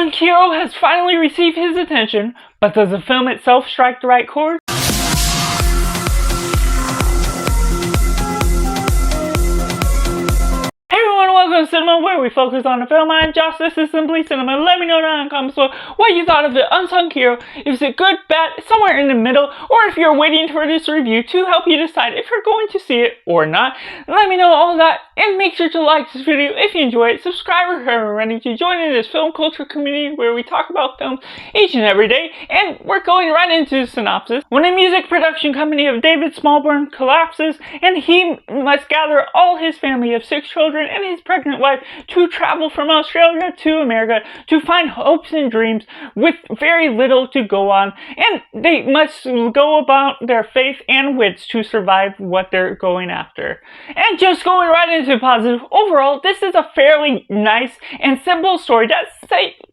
Unsung Hero has finally received his attention, but does the film itself strike the right chord? Welcome to Cinema, where we focus on the film. I'm Josh, this is Simply Cinema. Let me know down in the comments below what you thought of the Unsung Hero. Is it good, bad, somewhere in the middle, or if you're waiting for this review to help you decide if you're going to see it or not. Let me know all of that, and make sure to like this video if you enjoy it. Subscribe if you're already to join in this film culture community where we talk about films each and every day. And we're going right into the synopsis. When a music production company of David Smallburn collapses, and he must gather all his family of 6 children and his pregnant wife to travel from Australia to America to find hopes and dreams with very little to go on, and they must go about their faith and wits to survive what they're going after. And just going right into positive, overall this is a fairly nice and simple story that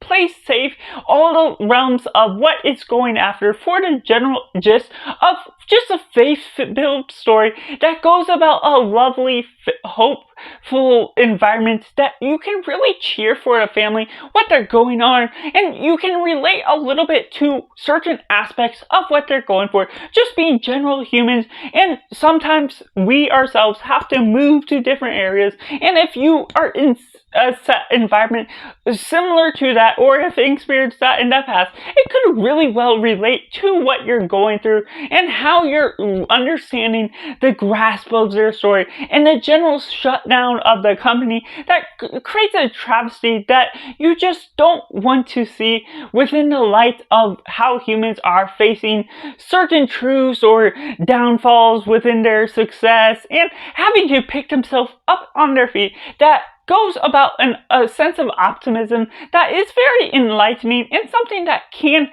plays safe all the realms of what it's going after for the general gist of just a faith-filled story that goes about a lovely, hopeful environment that you can really cheer for a family, what they're going on, and you can relate a little bit to certain aspects of what they're going for, just being general humans, and sometimes we ourselves have to move to different areas, and if you are in a set environment similar to that, or if you experienced that in the past, it could really well relate to what you're going through and how you're understanding the grasp of their story and the general shutdown of the company that creates a travesty that you just don't want to see within the light of how humans are facing certain truths or downfalls within their success and having to pick themselves up on their feet. That goes about a sense of optimism that is very enlightening and something that can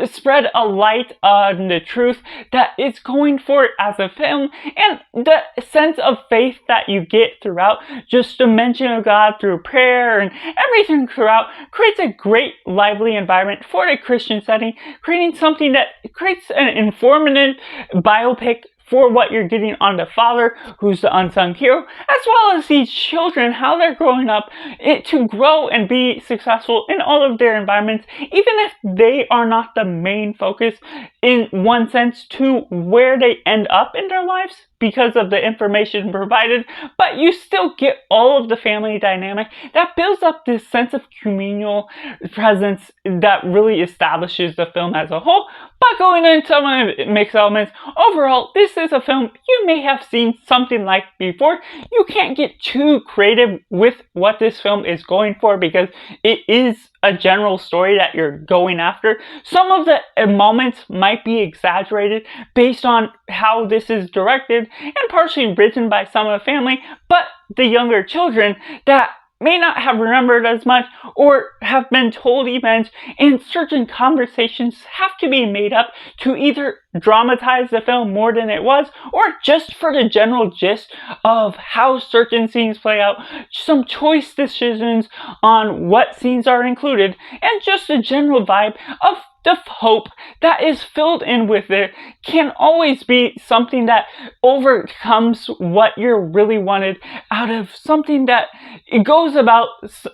spread a light on the truth that it's going for as a film, and the sense of faith that you get throughout just the mention of God through prayer and everything throughout creates a great lively environment for the Christian setting, creating something that creates an informative biopic for what you're getting on the father, who's the unsung hero, as well as these children, how they're growing up to grow and be successful in all of their environments, even if they are not the main focus in one sense to where they end up in their lives because of the information provided, but you still get all of the family dynamic that builds up this sense of communal presence that really establishes the film as a whole. But going into some of the mixed elements, overall this is a film you may have seen something like before. You can't get too creative with what this film is going for because it is a general story that you're going after. Some of the moments might be exaggerated based on how this is directed and partially written by some of the family, but the younger children that may not have remembered as much or have been told events, and certain conversations have to be made up to either dramatize the film more than it was, or just for the general gist of how certain scenes play out, some choice decisions on what scenes are included, and just a general vibe of the hope that is filled in with it can always be something that overcomes what you really wanted out of something that it goes about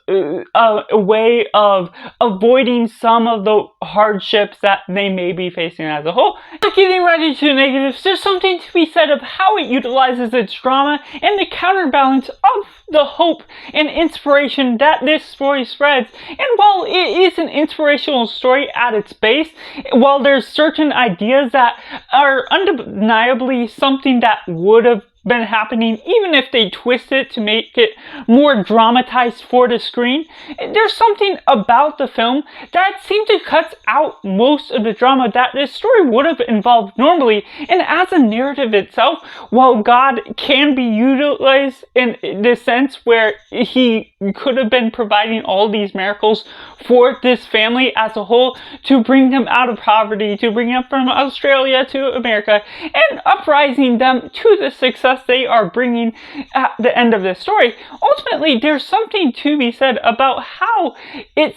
a way of avoiding some of the hardships that they may be facing as a whole. Not getting ready to negatives, there's something to be said of how it utilizes its drama and the counterbalance of the hope and inspiration that this story spreads. And while it is an inspirational story at its base, while there's certain ideas that are undeniably something that would have been happening even if they twist it to make it more dramatized for the screen, there's something about the film that seemed to cut out most of the drama that this story would have involved normally. And as a narrative itself, while God can be utilized in the sense where he could have been providing all these miracles for this family as a whole to bring them out of poverty, to bring them from Australia to America, and uprising them to the success success they are bringing at the end of this story, ultimately there's something to be said about how it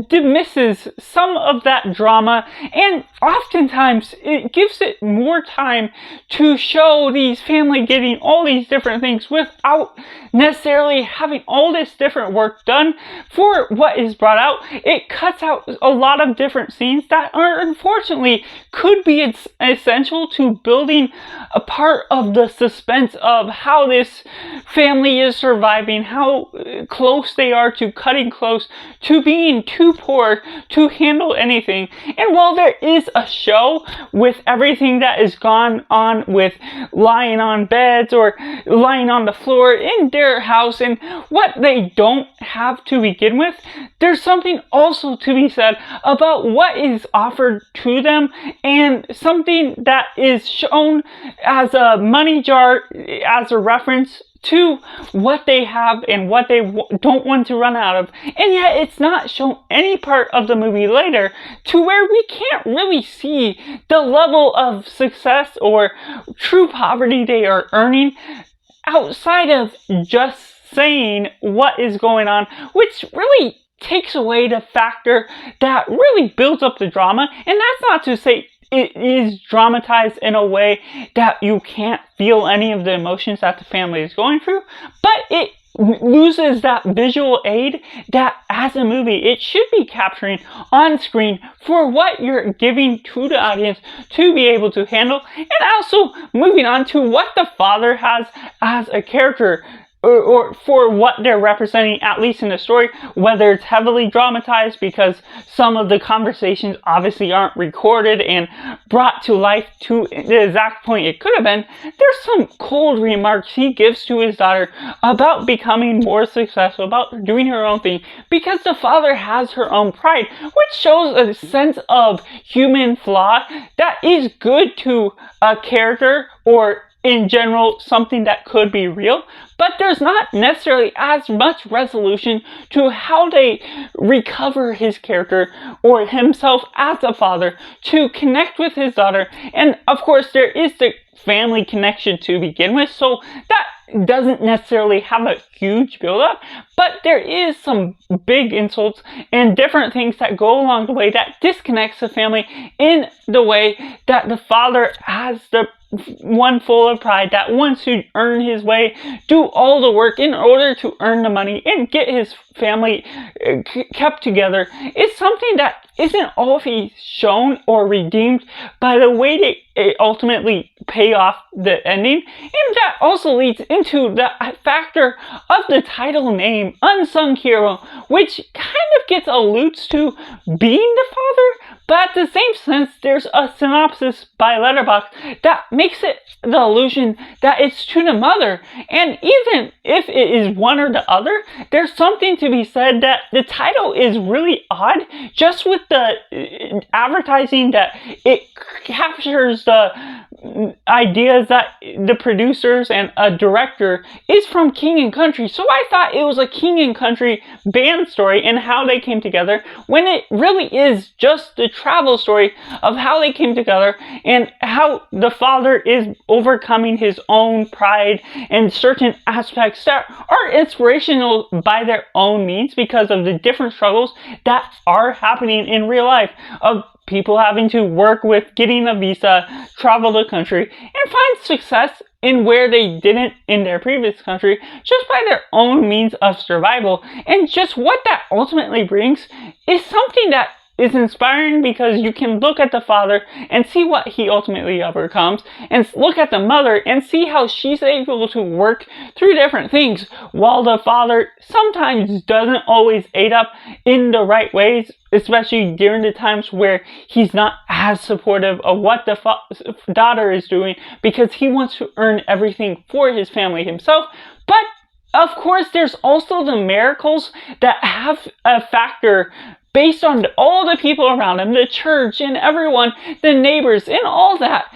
dismisses some of that drama, and oftentimes it gives it more time to show these family getting all these different things without necessarily having all this different work done for what is brought out. It cuts out a lot of different scenes that are unfortunately could be essential to building a part of the suspense of how this family is surviving, how close they are to cutting close to being too poor to handle anything. And while there is a show with everything that is gone on with lying on beds or lying on the floor in their house and what they don't have to begin with, there's something also to be said about what is offered to them, and something that is shown as a money jar as a reference to what they have and what they don't want to run out of. And yet it's not shown any part of the movie later to where we can't really see the level of success or true poverty they are earning outside of just saying what is going on, which really takes away the factor that really builds up the drama. And that's not to say it is dramatized in a way that you can't feel any of the emotions that the family is going through, but it loses that visual aid that as a movie it should be capturing on screen for what you're giving to the audience to be able to handle. And also moving on to what the father has as a character, or for what they're representing, at least in the story, whether it's heavily dramatized because some of the conversations obviously aren't recorded and brought to life to the exact point it could have been. There's some cold remarks he gives to his daughter about becoming more successful, about doing her own thing, because the father has her own pride, which shows a sense of human flaw that is good to a character, or in general something that could be real, but there's not necessarily as much resolution to how they recover his character or himself as a father to connect with his daughter. And of course there is the family connection to begin with, so that doesn't necessarily have a huge build-up, but there is some big insults and different things that go along the way that disconnects the family in the way that the father has the one full of pride that wants to earn his way, do all the work in order to earn the money and get his family kept together. It's something that isn't always shown or redeemed by the way they ultimately pay off the ending. And that also leads into the factor of the title name, Unsung Hero, which kind of gets alludes to being the father, but at the same sense, there's a synopsis by Letterboxd that makes it the illusion that it's to the mother. And even if it is one or the other, there's something to be said that the title is really odd, just with the advertising that it captures the ideas that the producers and a director is from King and Country. So I thought it was a King and Country band story and how they came together, when it really is just the travel story of how they came together and how the father is overcoming his own pride and certain aspects that are inspirational by their own means because of the different struggles that are happening in real life, of people having to work with getting a visa, travel the country, and find success in where they didn't in their previous country just by their own means of survival. And just what that ultimately brings is something that is inspiring, because you can look at the father and see what he ultimately overcomes, and look at the mother and see how she's able to work through different things, while the father sometimes doesn't always aid up in the right ways, especially during the times where he's not as supportive of what the daughter is doing, because he wants to earn everything for his family himself. But of course, there's also the miracles that have a factor based on all the people around him, the church and everyone, the neighbors and all that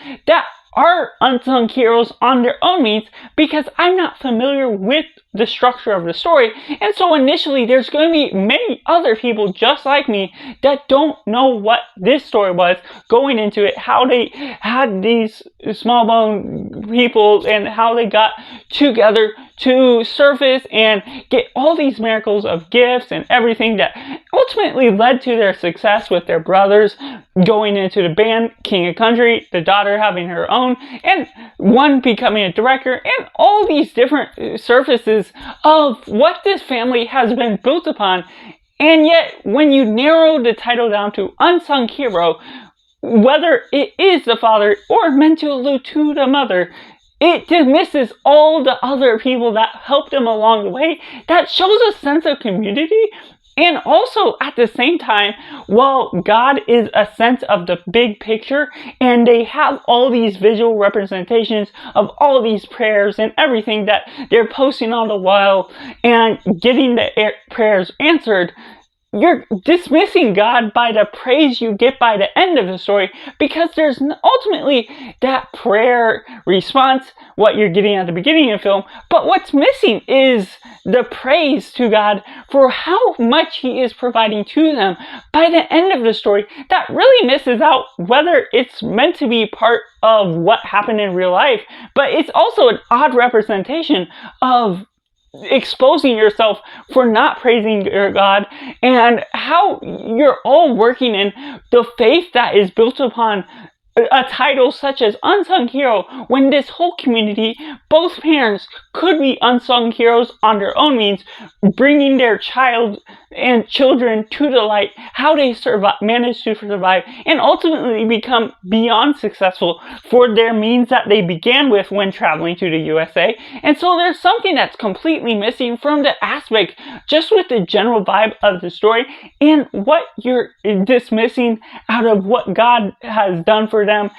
are unsung heroes on their own means, because I'm not familiar with the structure of the story. And so initially there's going to be many other people just like me that don't know what this story was going into it, how they had these small bone people and how they got together to surface and get all these miracles of gifts and everything that ultimately led to their success with their brothers going into the band King of Country, the daughter having her own, and one becoming a director, and all these different surfaces of what this family has been built upon. And yet, when you narrow the title down to Unsung Hero, whether it is the father or meant to allude to the mother, it dismisses all the other people that helped him along the way. That shows a sense of community. And also, at the same time, while God is a sense of the big picture, and they have all these visual representations of all these prayers and everything that they're posting all the while and getting the prayers answered, you're dismissing God by the praise you get by the end of the story, because there's ultimately that prayer response, what you're getting at the beginning of the film, but what's missing is the praise to God for how much He is providing to them by the end of the story. That really misses out whether it's meant to be part of what happened in real life, but it's also an odd representation of exposing yourself for not praising your God, and how you're all working in the faith that is built upon a title such as Unsung Hero, when this whole community, both parents, could be unsung heroes on their own means, bringing their child and children to the light, how they manage to survive, and ultimately become beyond successful for their means that they began with when traveling to the USA. And so there's something that's completely missing from the aspect, just with the general vibe of the story, and what you're dismissing out of what God has done for them,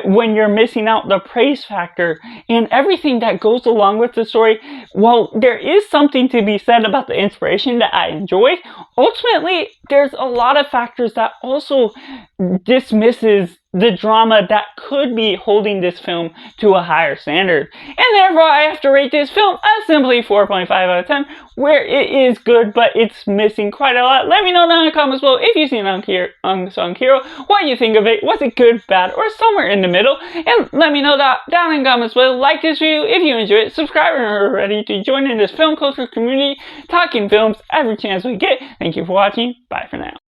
when you're missing out the praise factor and everything that goes along with the story. Well, there is something to be said about the inspiration that I enjoyed. Ultimately, there's a lot of factors that also dismisses the drama that could be holding this film to a higher standard. And therefore, I have to rate this film a simply 4.5 out of 10, where it is good, but it's missing quite a lot. Let me know down in the comments below if you've seen Unsung Hero, what you think of it. Was it good, bad, or somewhere in the middle? And let me know that down in the comments below. Like this video if you enjoyed it. Subscribe if you're ready to join in this film culture community, talking films every chance we get. Thank you for watching. Bye for now.